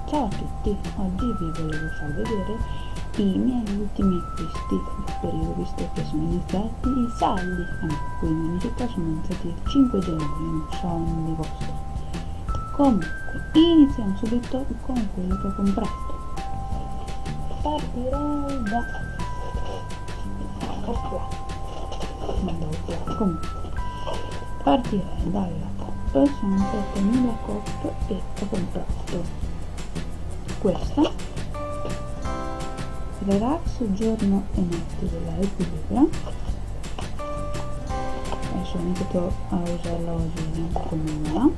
Ciao a tutti, oggi vi volevo far vedere i miei ultimi acquisti del periodo, visto che sono iniziati i saldi, qui in mia città sono iniziati il 5 gennaio, non so di vostro. Comunque, iniziamo subito con quello che ho comprato. Partirei da... comunque, partirei dalla Coop, sono state 1000 Coop e ho comprato questa Relax giorno e notte della Equilibra. Adesso ho iniziato a usarla oggi come nuova,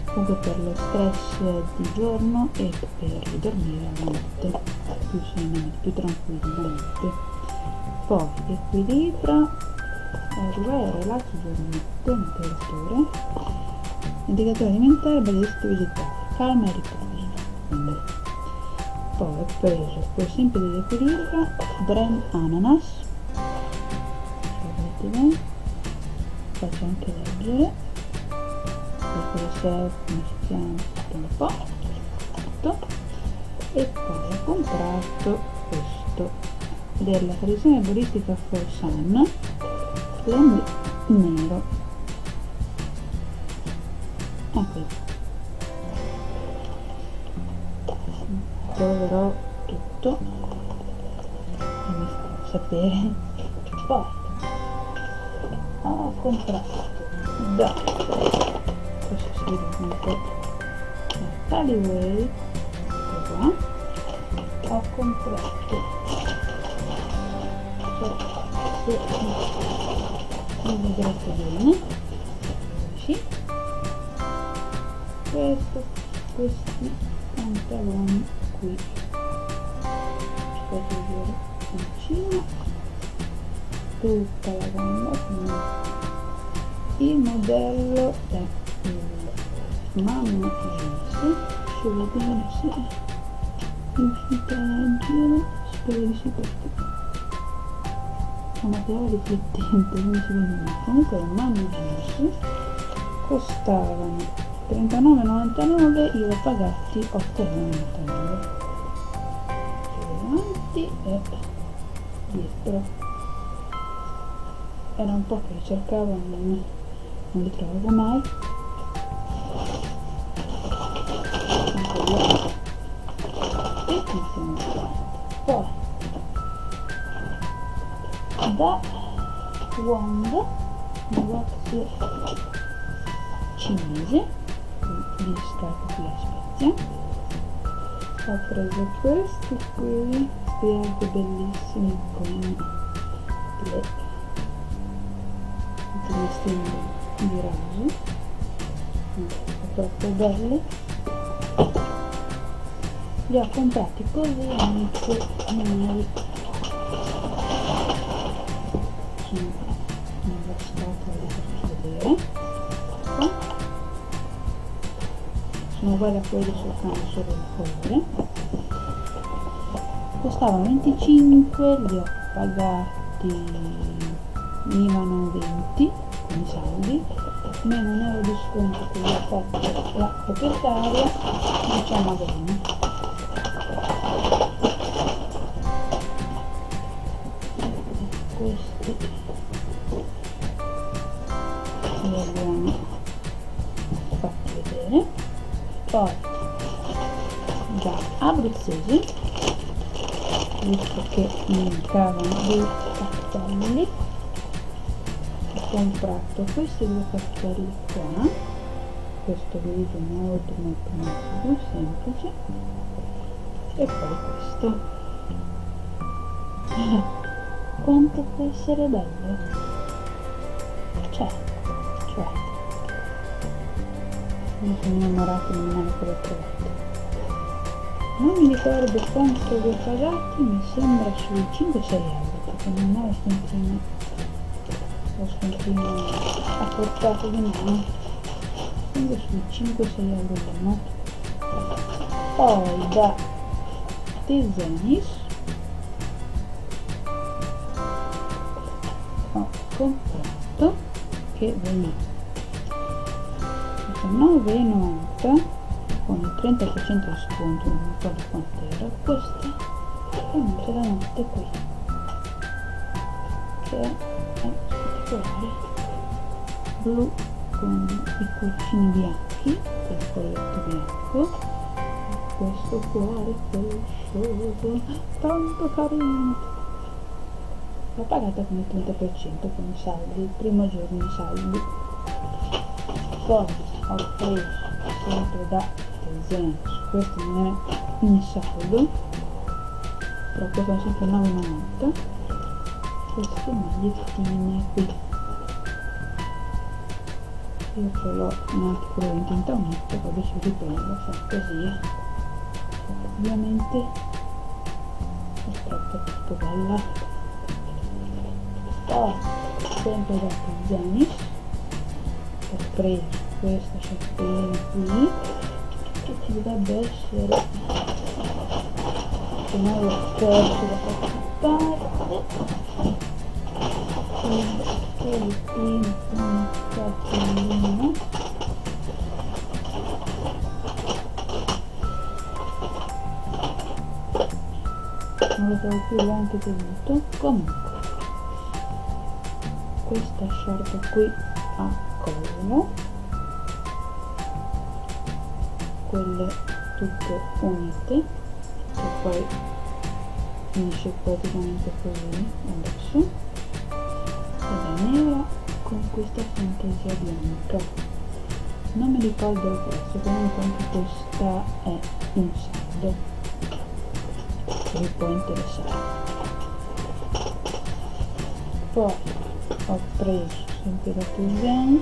comunque per lo stress di giorno e per dormire la notte più serenamente, più tranquilli la notte. Poi Equilibra Relax giorno e notte, indicatore alimentare, ballistiche vegetali, calma e riposo. Poi ho preso per esempio dell'Equilibra Bren Ananas, faccio anche leggere per come si chiama un po', e poi ho comprato questo della tradizione ballistica for Sun nero, ecco. Proverò tutto e mi farò sapere. Poi ho comprato da questo si vede un po' Tallyway, ho comprato se mi vedrete bene, sì, questi pantaloni qui, aspetta di vedere vicino tutta la gamba, il modello è il Mamma Jeans, su vedere se riuscite a leggere, spero di sì perché è un materiale riflettente, non si vede niente. Comunque il Mamma Jeans costavano 39,99, io ho pagati 8,99 davanti e dietro. Era un po' che cercavo, non li trovavo mai. E iniziamo qua. Poi da Wong, negozio cinese di scarpe qui a Spezia, ho preso questi qui anche bellissimi con le vestiti di raso, troppo belli. Li ho comprati così anche nel nella scatola, vi faccio vedere. Sono uguali a quelli, soltanto solo il colore. Costavano 25, li ho pagati 1,20 con i saldi, meno un euro di sconto che gli ha fatto la proprietaria, diciamo bene. Questi li abbiamo fatti vedere. Poi da abruzzesi, visto che mi mancavano dei cappelli, ho comprato questi due cappelli qua, questo grigio molto semplice, e poi questo. Quanto può essere bello, cioè mi sono innamorato di mano che l'ho trovato. Non mi ricordo quanto li ho pagati, mi sembra sui 5-6 euro, perché non ho lo scontrino a portata di mano, quindi sui 5-6 euro l'uno. Poi da Tezenis ho comprato, che veniva 19,90 con i 30% di sconto, non mi ricordo quant'era. Questa camicia da notte qui, che è particolare, blu con i cuoricini bianchi, il colletto bianco, questo cuore peluscioso, tanto carino. L'ho pagata con il 30% con i saldi, il primo giorno di saldi. Poi ho preso sempre da Zegna, questo non è in saldo, però costano sempre 9,90, queste magliettine qui. Io ce l'ho un altro colore in tinta unita, poi adesso riprendo fantasia. Ovviamente la strappa è troppo bella. Poi sempre da Zegna ho preso questa sciarpina qui, che ci dovrebbe essere, se non l'ho perso da qualche parte, un schielettino con una cartellina. Non lo trovo più, l'ho anche tenuto. Comunque questa sciarpa qui a collo, quelle tutte unite, che poi finisce praticamente così adesso, ed è nera con questa fantasia bianca. Non mi ricordo il prezzo, comunque anche questa è in saldo, vi può interessare. Poi ho preso sempre da Zegna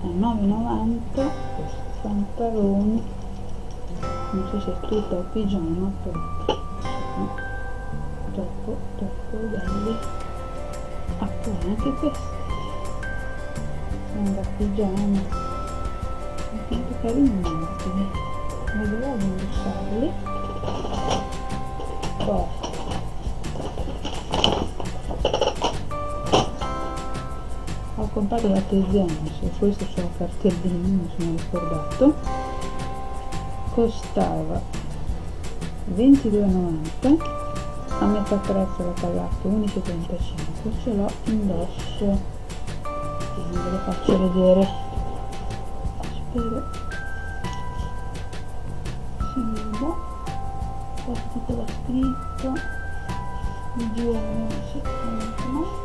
a 9,90 questo pantalone, non so se è tutto o pigiama, però sono troppo belli. Ah, poi anche questi sono da pigiama, sono tanto carini, vedo l'ora di indossarli. Poi ho comprato da Zegna, se questo c'è un cartellino, mi sono ricordato, costava 22,90, a metà prezzo l'ho pagato 11,35, ce l'ho indosso, quindi ve lo faccio vedere, spero si veda. Qua tutto da scritto, il giorno si maglia,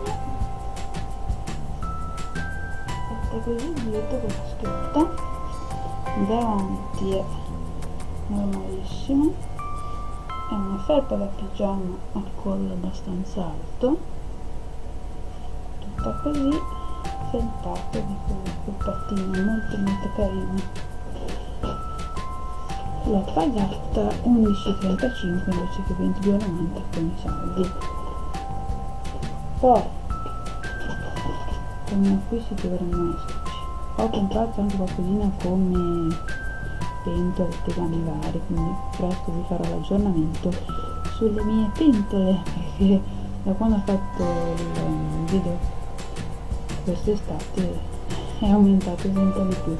così dietro con la scritta, davanti è normalissimo, è una felpa da pigiama a collo abbastanza alto, tutta così felpata di quella pattino molto carina. L'ho pagata 11,35 invece che 22,90 con i saldi. Poi come acquisti dovremmo esserci, ho comprato anche qualcosina come pentole, tegami vari, quindi presto vi farò l'aggiornamento sulle mie pentole, perché da quando ho fatto il video quest'estate è aumentato sempre di più,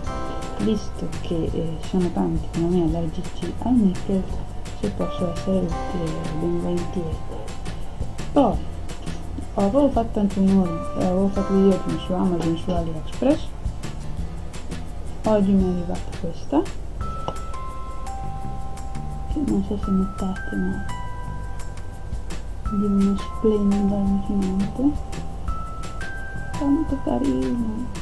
visto che sono tanti come me allergici al nickel, se posso essere utile ben volentieri. Poi avevo fatto anche avevo fatto video su Amazon, su AliExpress, oggi mi è arrivata questa, che non so se notate, ma di uno splendido allucinante, tanto carino.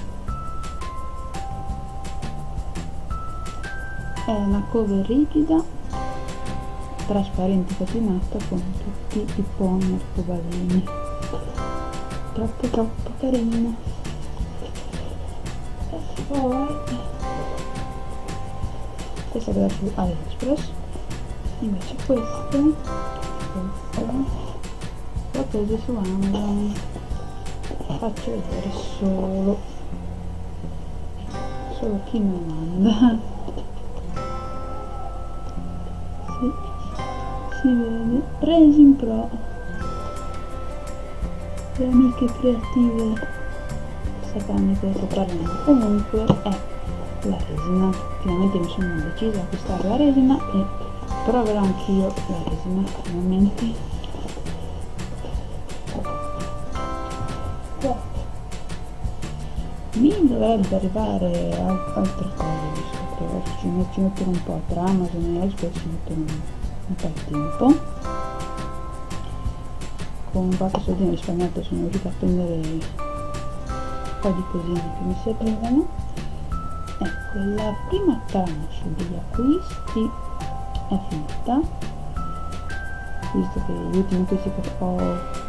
È una cover rigida, trasparente patinata con tutti i pony arcobaleni, troppo carina. E poi questa era su AliExpress, invece questa l'ho presa su Amazon, faccio vedere solo chi me la manda. Si vede, Resin Pro, le amiche creative sapranno di cosa sto parlando. Comunque è la resina. Finalmente mi sono decisa a acquistare la resina e proverò anch'io la resina finalmente. Mi dovrebbe arrivare altre cose, visto che adesso ci mettono un po' tra Amazon e AliExpress, ci mettono un po' di tempo. Con qualche soldino risparmiato sono riuscita a prendere un po' di cosine che mi servivano. Ecco, la prima tranche degli acquisti è finita, visto che gli ultimi acquisti che ho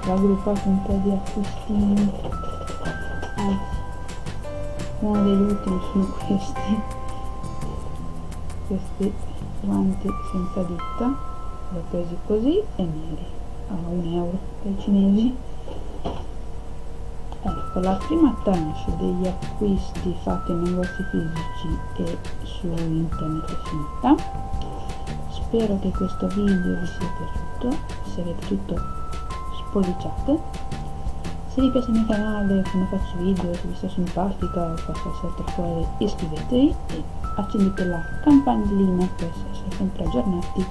raggruppato un po' di acquistini, anzi uno degli ultimi sono questi guanti senza dita, li ho presi così e neri a €1 dai cinesi. Ecco, la prima tranche degli acquisti fatti nei negozi fisici e su internet è finita. Spero che questo video vi sia piaciuto. Se vi è piaciuto, spolliciate. Se vi piace il mio canale, come faccio video, se vi sta simpatica o qualsiasi altra cosa, iscrivetevi e accendete la campanellina per essere sempre aggiornati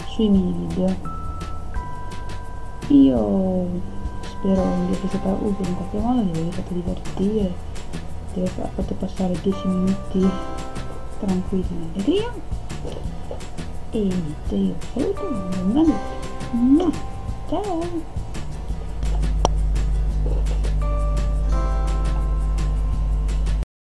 sui miei video. Io spero vi sia stata utile in qualche modo, vi abbia fatto divertire, vi abbia fatto passare 10 minuti tranquilli in allegria. E niente, io vi saluto, un grande ciao!